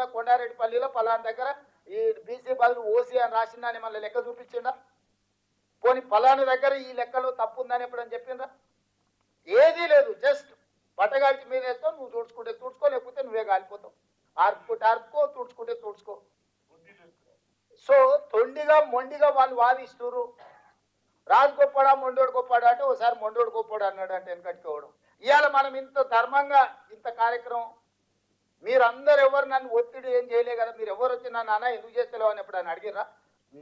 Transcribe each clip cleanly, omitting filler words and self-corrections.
పేపర్లో కొండారెడ్డిపల్లిలో పలానా దగ్గర ఈ బీసీ బదులు ఓసీ అని రాసిందని మళ్ళీ లెక్క చూపించిందా? పోనీ పలానా దగ్గర ఈ లెక్కలో తప్పు ఉందని ఎప్పుడని చెప్పిందా? ఏదీ లేదు. జస్ట్ బట్టగాల్చి మీద వేస్తావు, నువ్వు తుడుచుకుంటే తుడుచుకో, లేకపోతే నువ్వే కాలిపోతావు. ఆర్పుకుంటే ఆర్పుకో, తుడుచుకుంటే తుడుచుకో. సో తొండిగా మొండిగా వాళ్ళు వాదిస్తున్నారు. రాజు గొప్పడా మొండోడు గొప్పడా అంటే ఒకసారి మొండోడు గొప్పడు అన్నాడు అంటే వెనకట్టుకోవడం. ఇవాళ మనం ఇంత ధర్మంగా ఇంత కార్యక్రమం మీరందరూ ఎవరు నన్ను ఒత్తిడి ఏం చేయలే కదా, మీరు ఎవరు వచ్చి నన్ను అన్న ఎందుకు చేస్తలేవు అని ఎప్పుడైనా అడిగిరా?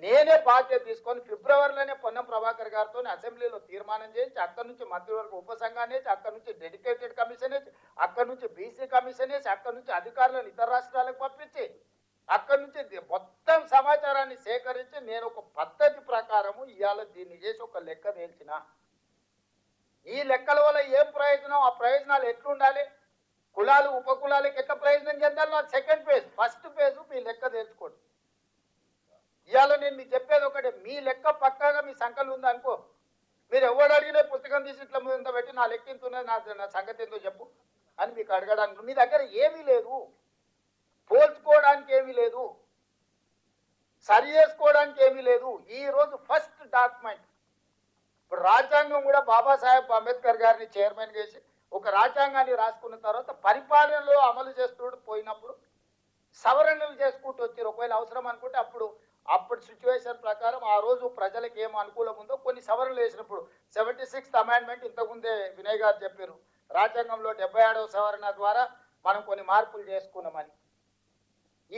నేనే బాధ్యత తీసుకొని ఫిబ్రవరిలోనే పొన్నం ప్రభాకర్ గారితో అసెంబ్లీలో తీర్మానం చేయించి అక్కడి నుంచి మంత్రివర్గ ఉపసంఘాన్ని వేసి, అక్కడి నుంచి డెడికేటెడ్ కమిషన్ వేసి, అక్కడి నుంచి బీసీ కమిషన్ వేసి, అక్కడి నుంచి అధికారులను ఇతర రాష్ట్రాలకు పంపించి, అక్కడి నుంచి మొత్తం సమాచారాన్ని సేకరించి నేను ఒక పద్ధతి ప్రకారము ఇవాళ దీన్ని చేసి ఒక లెక్క తేల్చిన. ఈ లెక్కల వల్ల ఏం ప్రయోజనం, ఆ ప్రయోజనాలు ఎట్లుండాలి, కులాలు ఉపకులాలకు ఎట్లా ప్రయోజనం చెందాలి, నాకు సెకండ్ ఫేజ్. ఫస్ట్ ఫేజ్ మీ లెక్క తెలుసుకోండి. ఇవాళ నేను మీకు చెప్పేది ఒకటే, మీ లెక్క పక్కాగా మీ సంఖ్యలు ఉందనుకో, మీరు ఎవరు అడిగినా పుస్తకం తీసి ఇట్లా ముందు పెట్టి నా లెక్క ఇంత ఉన్నది, నా సంగతి ఏందో చెప్పు అని మీకు అడగడానికి మీ దగ్గర ఏమీ లేదు, పోల్చుకోవడానికి ఏమీ లేదు, సరి చేసుకోవడానికి ఏమీ లేదు. ఈరోజు ఫస్ట్ డాక్యుమెంట్, ఇప్పుడు రాజ్యాంగం కూడా బాబాసాహెబ్ అంబేద్కర్ గారిని చైర్మన్ చేసి ఒక రాజ్యాంగాన్ని రాసుకున్న తర్వాత పరిపాలనలో అమలు చేస్తూ పోయినప్పుడు సవరణలు చేసుకుంటూ వచ్చారు. ఒకవేళ అవసరం అనుకుంటే అప్పుడు సిచ్యువేషన్ ప్రకారం ఆ రోజు ప్రజలకు ఏం అనుకూలం ఉందో కొన్ని సవరణలు వేసినప్పుడు 76th అమెండ్మెంట్ ఇంతకుముందే వినయ్ గారు చెప్పారు, రాజ్యాంగంలో 77వ సవరణ ద్వారా మనం కొన్ని మార్పులు చేసుకున్నామని.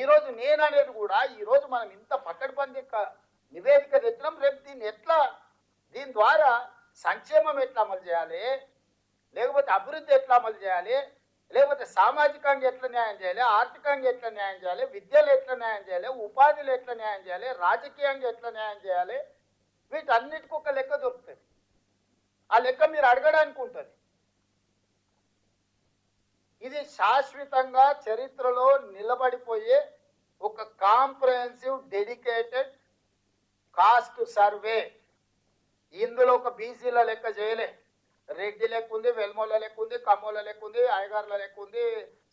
ఈరోజు నేను అనేది కూడా ఈరోజు మనం ఇంత పక్కడబంది నివేదిక తెచ్చినాం. రేపు దీని ద్వారా సంక్షేమం ఎట్లా అమలు చేయాలి, లేకపోతే అభివృద్ధి ఎట్లా అమలు చేయాలి, లేకపోతే సామాజికంగా ఎట్లా న్యాయం చేయాలి, ఆర్థికంగా ఎట్లా న్యాయం చేయాలి, విద్యలో ఎట్లా న్యాయం చేయాలి, ఉపాధిలో ఎట్లా న్యాయం చేయాలి, రాజకీయంగా ఎట్లా న్యాయం చేయాలి, వీటన్నిటికీ ఒక లెక్క దొరుకుతుంది. ఆ లెక్క మీరు అడగడానికి ఉంటుంది. ఇది శాశ్వతంగా చరిత్రలో నిలబడిపోయే ఒక కాంప్రహెన్సివ్ డెడికేటెడ్ కాస్ట్ సర్వే. ఇందులో ఒక బీసీల లెక్క చేయలే, రెడ్డి లెక్క ఉంది, వెల్మోల లెక్క ఉంది, కమ్మోల లెక్క ఉంది, అయ్యగారుల లెక్క ఉంది,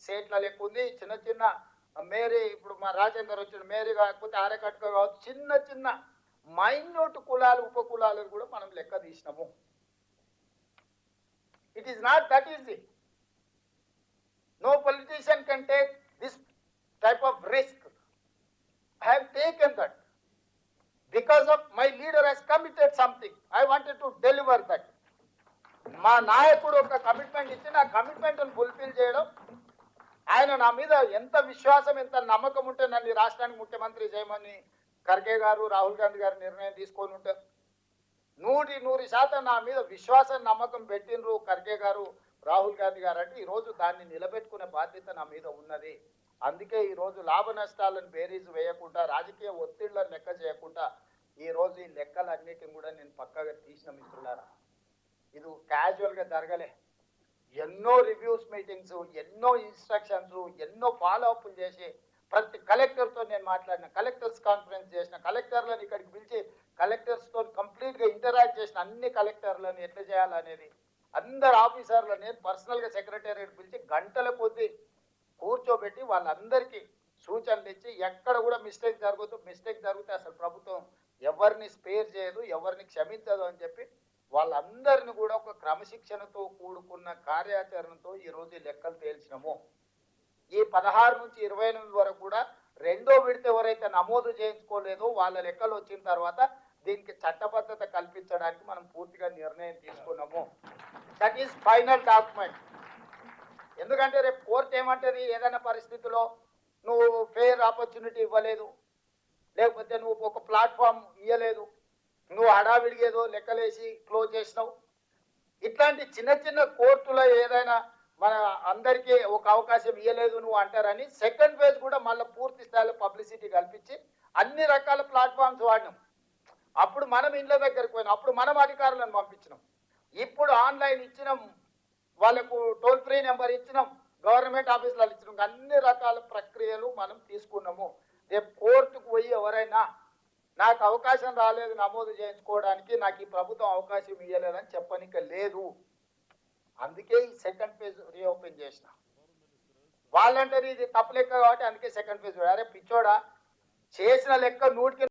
సేట్ల లెక్క ఉంది, చిన్న చిన్న మేరీ, ఇప్పుడు మా రాజేందర్ వచ్చిన మేరీ కాకపోతే ఆరేకట్టుక కావచ్చు, చిన్న చిన్న మైన్యూట్ కులాలు ఉపకులాలను కూడా మనం లెక్క తీసినాము. It is not that easy. No politician can take this type of risk. I have taken that because of my leader has committed something. I wanted to deliver that. మా నాయకుడు ఒక కమిట్మెంట్ ఇచ్చి నా కమిట్మెంట్ను ఫుల్ఫిల్ చేయడం, ఆయన నా మీద ఎంత విశ్వాసం ఎంత నమ్మకం ఉంటే నన్ను రాష్ట్రానికి ముఖ్యమంత్రి చేయమని ఖర్గే గారు రాహుల్ గాంధీ గారు నిర్ణయం తీసుకొని ఉంటారు. 100% నా మీద విశ్వాసం నమ్మకం పెట్టినరు ఖర్గే గారు రాహుల్ గాంధీ గారు. అంటే ఈరోజు దాన్ని నిలబెట్టుకునే బాధ్యత నా మీద ఉన్నది. అందుకే ఈరోజు లాభ నష్టాలను బేరీజు వేయకుండా, రాజకీయ ఒత్తిళ్లను లెక్క చేయకుండా ఈరోజు ఈ లెక్కలన్నిటిని కూడా నేను పక్కగా తీసిన. మిత్రులారా, ఇది క్యాజువల్గా జరగలే. ఎన్నో రివ్యూస్ మీటింగ్స్, ఎన్నో ఇన్స్ట్రక్షన్స్, ఎన్నో ఫాలోఅప్లు చేసి ప్రతి కలెక్టర్తో నేను మాట్లాడిన, కలెక్టర్స్ కాన్ఫరెన్స్ చేసిన, కలెక్టర్లను ఇక్కడికి పిలిచి కలెక్టర్స్తో కంప్లీట్గా ఇంటరాక్ట్ చేసిన, అన్ని కలెక్టర్లను ఎట్లా చేయాలనేది అందరు ఆఫీసర్లు నేను పర్సనల్గా సెక్రటేరియట్ పిలిచి గంటల కొద్దీ కూర్చోబెట్టి వాళ్ళందరికీ సూచనలు ఇచ్చి ఎక్కడ కూడా మిస్టేక్ జరిగితే అసలు ప్రభుత్వం ఎవరిని స్పేర్ చేయదు, ఎవరిని క్షమించదు అని చెప్పి వాళ్ళందరినీ కూడా ఒక క్రమశిక్షణతో కూడుకున్న కార్యాచరణతో ఈరోజు ఈ లెక్కలు తేల్చినాము. ఈ 16 నుంచి 28 వరకు కూడా రెండో విడత ఎవరైతే నమోదు చేయించుకోలేదో వాళ్ళ లెక్కలు వచ్చిన తర్వాత దీనికి చట్టబద్ధత కల్పించడానికి మనం పూర్తిగా నిర్ణయం తీసుకున్నాము. That is final document. ఎందుకంటే రేపు కోర్టు ఏమంటది, ఏదైనా పరిస్థితిలో నువ్వు ఫెయిర్ ఆపర్చునిటీ ఇవ్వలేదు, లేకపోతే నువ్వు ఒక ప్లాట్ఫామ్ ఇవ్వలేదు, నువ్వు హడావిడిగేదో లెక్కలేసి క్లోజ్ చేసినావు, ఇట్లాంటి చిన్న చిన్న కోర్టులో ఏదైనా మన అందరికీ ఒక అవకాశం ఇవ్వలేదు నువ్వు అంటారని సెకండ్ ఫేజ్ కూడా మళ్ళీ పూర్తి స్థాయిలో పబ్లిసిటీ కల్పించి అన్ని రకాల ప్లాట్ఫామ్స్ వాడినాం. అప్పుడు మనం ఇళ్ళ దగ్గరికి పోయినాం, అప్పుడు మనం అధికారులను పంపించినాం, ఇప్పుడు ఆన్లైన్ ఇచ్చినాం, వాళ్ళకు టోల్ ఫ్రీ నెంబర్ ఇచ్చినాం, గవర్నమెంట్ ఆఫీసులలో ఇచ్చినాం, అన్ని రకాల ప్రక్రియలు మనం తీసుకున్నాము. రేపు కోర్టుకు పోయి ఎవరైనా నాకు అవకాశం రాలేదు నమోదు చేయించుకోవడానికి, నాకు ఈ ప్రభుత్వం అవకాశం ఇవ్వలేదని చెప్పనిక లేదు. అందుకే ఈ సెకండ్ ఫేజ్ రీఓపెన్ చేసిన. వాలంటరీ ఇది తప్పు లెక్క కాబట్టి అందుకే సెకండ్ ఫేజ్. అరే పిచ్చోడా, చేసిన లెక్క 100కి